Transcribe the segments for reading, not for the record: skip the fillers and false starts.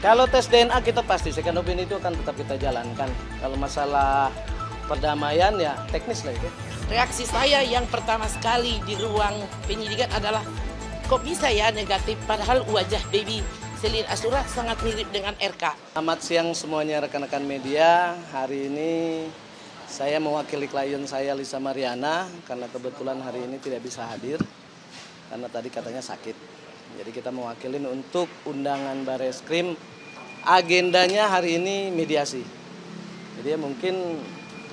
Kalau tes DNA kita pasti second opinion itu akan tetap kita jalankan. Kalau masalah perdamaian ya teknis lah itu. Reaksi saya yang pertama sekali di ruang penyidikan adalah kok bisa ya negatif padahal wajah baby Selin Asura sangat mirip dengan RK. Selamat siang semuanya rekan-rekan media. Hari ini saya mewakili klien saya Lisa Mariana karena kebetulan hari ini tidak bisa hadir karena tadi katanya sakit. Jadi kita mewakilin untuk undangan Bareskrim. Agendanya hari ini mediasi. Jadi ya mungkin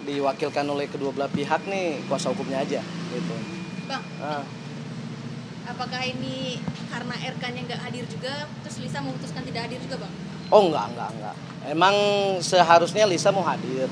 diwakilkan oleh kedua belah pihak nih kuasa hukumnya aja gitu. Bang, apakah ini karena RK-nya nggak hadir juga, terus Lisa memutuskan tidak hadir juga, Bang? Oh enggak. Emang seharusnya Lisa mau hadir.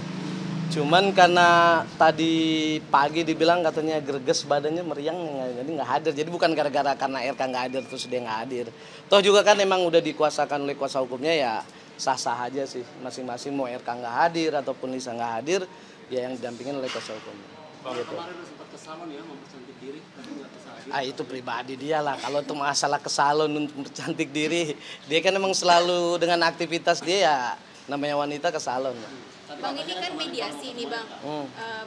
Cuman karena tadi pagi dibilang katanya greges badannya meriang, jadi nggak hadir. Jadi bukan gara-gara karena RK nggak hadir terus dia nggak hadir. Toh juga kan emang udah dikuasakan oleh kuasa hukumnya ya sah-sah aja sih. Masing-masing mau RK nggak hadir ataupun Lisa nggak hadir, ya yang didampingin oleh kuasa hukumnya. Bang, Gitu. kemarin sempat ke salon ya mempercantik diri, tapi nggak bisa hadir. Itu pribadi dia lah. Kalau untuk masalah ke salon untuk cantik diri, dia kan emang selalu dengan aktivitas dia ya namanya wanita ke salon. Bang, ini kan mediasi nih, Bang.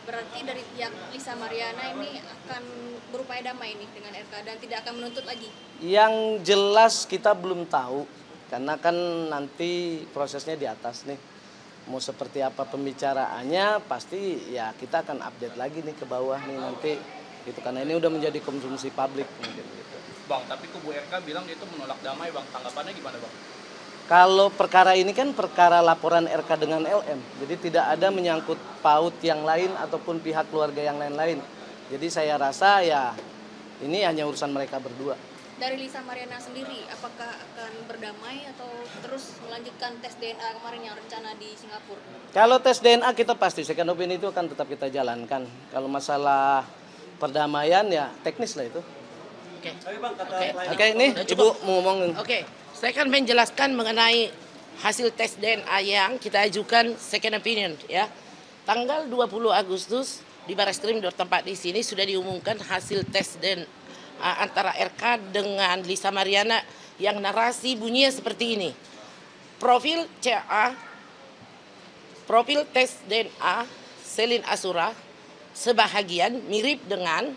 Berarti dari pihak Lisa Mariana ini akan berupaya damai nih dengan RK dan tidak akan menuntut lagi? Yang jelas kita belum tahu, karena kan nanti prosesnya di atas nih. Mau seperti apa pembicaraannya, pasti ya kita akan update lagi nih ke bawah nih nanti. Gitu, karena ini udah menjadi konsumsi publik mungkin gitu. Bang, tapi kubu RK bilang itu menolak damai, Bang. Tanggapannya gimana, Bang? Kalau perkara ini kan perkara laporan RK dengan LM, jadi tidak ada menyangkut paut yang lain ataupun pihak keluarga yang lain-lain. Jadi saya rasa ya ini hanya urusan mereka berdua. Dari Lisa Mariana sendiri, apakah akan berdamai atau terus melanjutkan tes DNA kemarin yang rencana di Singapura? Kalau tes DNA kita pasti second opinion itu akan tetap kita jalankan. Kalau masalah perdamaian ya teknis lah itu. Oke, ini Ibu mau ngomongin. Oke, saya akan menjelaskan mengenai hasil tes DNA yang kita ajukan second opinion ya. Tanggal 20 Agustus di Bareskrim tempat di sini sudah diumumkan hasil tes DNA antara RK dengan Lisa Mariana yang narasi bunyinya seperti ini. Profil CA, profil tes DNA Selin Asura sebahagian mirip dengan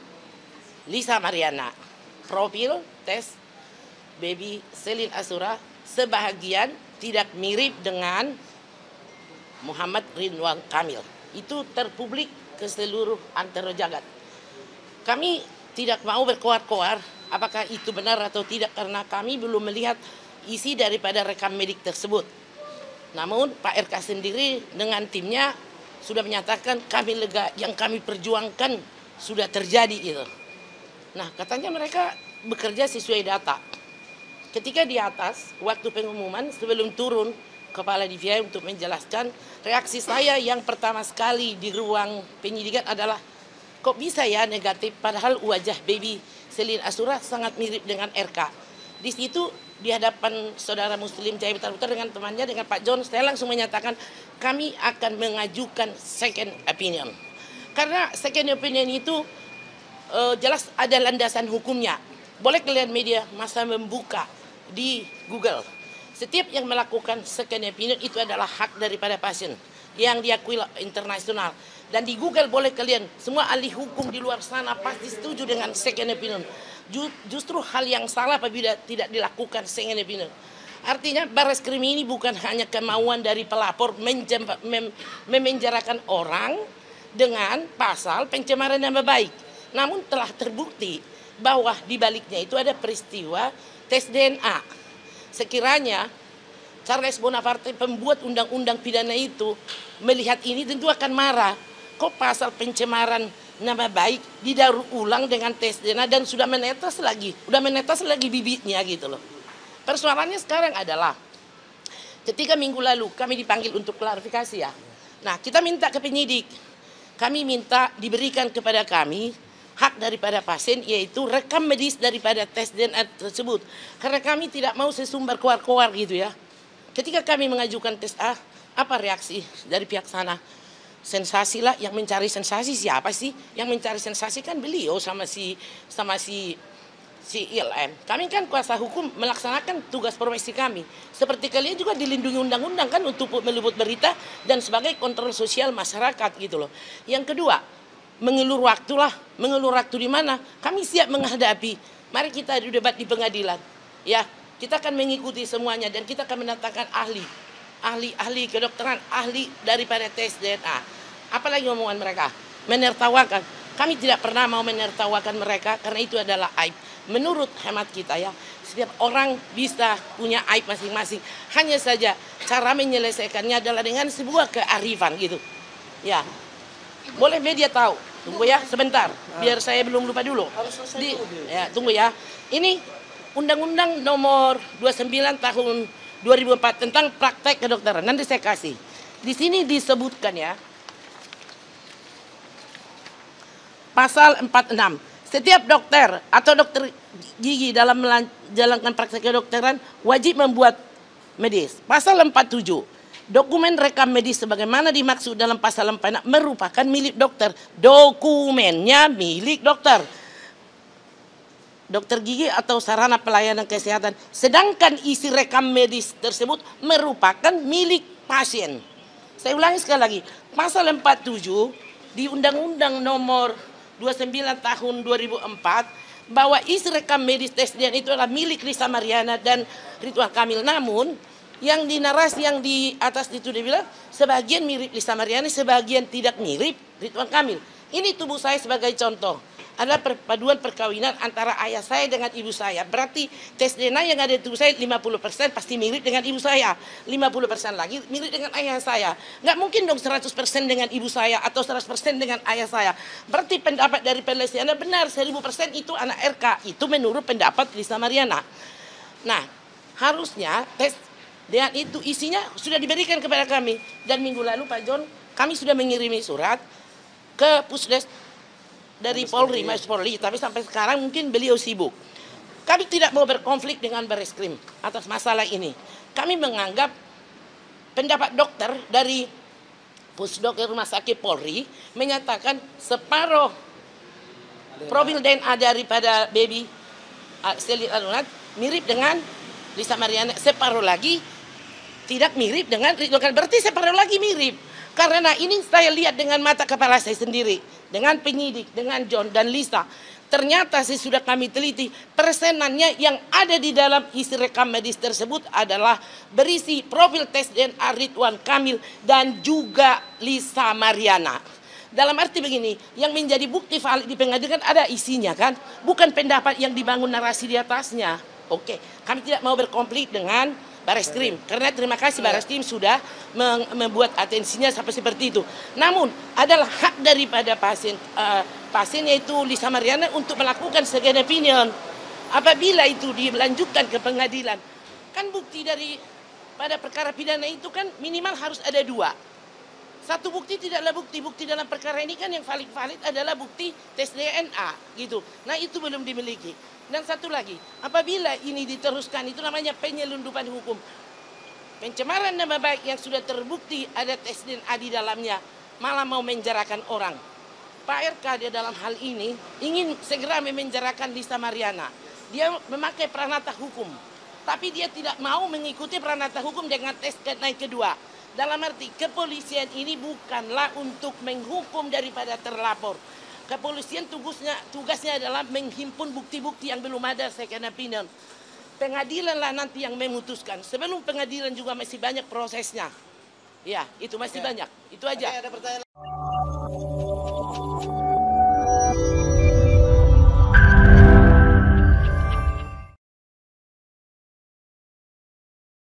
Lisa Mariana. Profil tes baby Selin Asura sebahagian tidak mirip dengan Muhammad Ridwan Kamil. Itu terpublik ke seluruh antero jagat. Kami tidak mau berkoar-koar apakah itu benar atau tidak karena kami belum melihat isi daripada rekam medik tersebut. Namun Pak RK sendiri dengan timnya sudah menyatakan kami lega, yang kami perjuangkan sudah terjadi gitu. Nah, katanya mereka bekerja sesuai data. Ketika di atas, waktu pengumuman sebelum turun Kepala DVI untuk menjelaskan, reaksi saya yang pertama sekali di ruang penyidikan adalah kok bisa ya negatif padahal wajah baby Selin Asura sangat mirip dengan RK. Di situ di hadapan saudara Muslim Jaya Putar dengan temannya dengan Pak John, saya langsung menyatakan kami akan mengajukan second opinion. Karena second opinion itu jelas ada landasan hukumnya. Boleh kalian media masa membuka di Google. Setiap yang melakukan second opinion itu adalah hak daripada pasien yang diakui internasional. Dan di Google boleh kalian, semua ahli hukum di luar sana pasti setuju dengan second opinion. Justru hal yang salah apabila tidak dilakukan second opinion. Artinya Bareskrim ini bukan hanya kemauan dari pelapor memenjarakan orang dengan pasal pencemaran nama baik. Namun telah terbukti bahwa di baliknya itu ada peristiwa tes DNA. Sekiranya Charles Bonaparte pembuat undang-undang pidana itu melihat ini tentu akan marah. Kok pasal pencemaran nama baik didaur ulang dengan tes DNA dan sudah menetas lagi bibitnya gitu loh. Persoalannya sekarang adalah ketika minggu lalu kami dipanggil untuk klarifikasi ya. Nah, kita minta ke penyidik. Kami minta diberikan kepada kami hak daripada pasien yaitu rekam medis daripada tes DNA tersebut. Karena kami tidak mau sesumbar koar-koar gitu ya. Ketika kami mengajukan tes A, apa reaksi dari pihak sana? Sensasi lah, yang mencari sensasi siapa sih? Yang mencari sensasi kan beliau sama si si ILM, kami kan kuasa hukum melaksanakan tugas profesi kami. Seperti kalian juga dilindungi undang-undang kan untuk meliput berita dan sebagai kontrol sosial masyarakat gitu loh. Yang kedua, mengelur waktu lah. Mengelur waktu di mana? Kami siap menghadapi. Mari kita debat di pengadilan. Ya, kita akan mengikuti semuanya dan kita akan mendatangkan ahli kedokteran, ahli daripada tes DNA. Apalagi omongan mereka? Menertawakan. Kami tidak pernah mau menertawakan mereka karena itu adalah aib. Menurut hemat kita ya, setiap orang bisa punya aib masing-masing. Hanya saja cara menyelesaikannya adalah dengan sebuah kearifan gitu. Ya, boleh media tahu. Tunggu ya sebentar, biar saya belum lupa dulu. Ya, tunggu ya. Ini Undang-Undang Nomor 29 Tahun 2004 tentang praktek kedokteran. Nanti saya kasih. Di sini disebutkan ya. Pasal 46. Setiap dokter atau dokter gigi dalam menjalankan praktek kedokteran wajib membuat medis. Pasal 47. Dokumen rekam medis sebagaimana dimaksud dalam pasal 46 merupakan milik dokter. Dokumennya milik dokter. Dokter gigi atau sarana pelayanan kesehatan. Sedangkan isi rekam medis tersebut merupakan milik pasien. Saya ulangi sekali lagi. Pasal 47 di Undang-Undang Nomor 29 Tahun 2004 bahwa isi rekam medis tes DNA itu adalah milik Lisa Mariana dan Ridwan Kamil. Namun yang di narasi yang di atas itu dia bilang sebagian mirip Lisa Mariana, sebagian tidak mirip Ridwan Kamil. Ini tubuh saya sebagai contoh. Adalah perpaduan perkawinan antara ayah saya dengan ibu saya. Berarti tes DNA yang ada di tubuh saya 50% pasti mirip dengan ibu saya. 50% lagi mirip dengan ayah saya. Nggak mungkin dong 100% dengan ibu saya atau 100% dengan ayah saya. Berarti pendapat dari peneliti Anda benar, 1000% itu anak RK. Itu menurut pendapat Lisa Mariana. Nah, harusnya tes DNA itu isinya sudah diberikan kepada kami. Dan minggu lalu Pak John, kami sudah mengirimi surat ke Pusdes dari Polri, Mabes Polri, tapi sampai sekarang mungkin beliau sibuk. Kami tidak mau berkonflik dengan Bareskrim atas masalah ini. Kami menganggap pendapat dokter dari Pusdokter Rumah Sakit Polri menyatakan separuh profil DNA daripada baby Seli Alunat mirip dengan Lisa Mariana, separuh lagi tidak mirip dengan Ridwan Kamil. Berarti separuh lagi mirip. Karena ini saya lihat dengan mata kepala saya sendiri, dengan penyidik, dengan John dan Lisa. Ternyata sudah kami teliti, persenannya yang ada di dalam isi rekam medis tersebut adalah berisi profil tes DNA Ridwan Kamil dan juga Lisa Mariana. Dalam arti begini, yang menjadi bukti valid di pengadilan ada isinya kan, bukan pendapat yang dibangun narasi di atasnya. Oke, kami tidak mau berkonflik dengan Bareskrim, karena terima kasih Bareskrim sudah membuat atensinya sampai seperti itu. Namun adalah hak daripada pasien yaitu Lisa Mariana untuk melakukan second opinion. Apabila itu dilanjutkan ke pengadilan, kan bukti dari pada perkara pidana itu kan minimal harus ada 2. Satu bukti tidaklah bukti dalam perkara ini kan yang valid adalah bukti tes DNA gitu. Nah itu belum dimiliki. Dan satu lagi, apabila ini diteruskan itu namanya penyelundupan hukum. Pencemaran nama baik yang sudah terbukti ada tes DNA di dalamnya, malah mau menjarakan orang. Pak RK dia dalam hal ini ingin segera memenjarakan Lisa Mariana. Dia memakai peranata hukum, tapi dia tidak mau mengikuti peranata hukum dengan tes DNA kedua. Dalam arti kepolisian ini bukanlah untuk menghukum daripada terlapor. Kepolisian tugasnya adalah menghimpun bukti-bukti yang belum ada second opinion. Pengadilanlah nanti yang memutuskan. Sebelum pengadilan juga masih banyak prosesnya. Ya, itu masih banyak. Itu aja. Ada pertanyaan.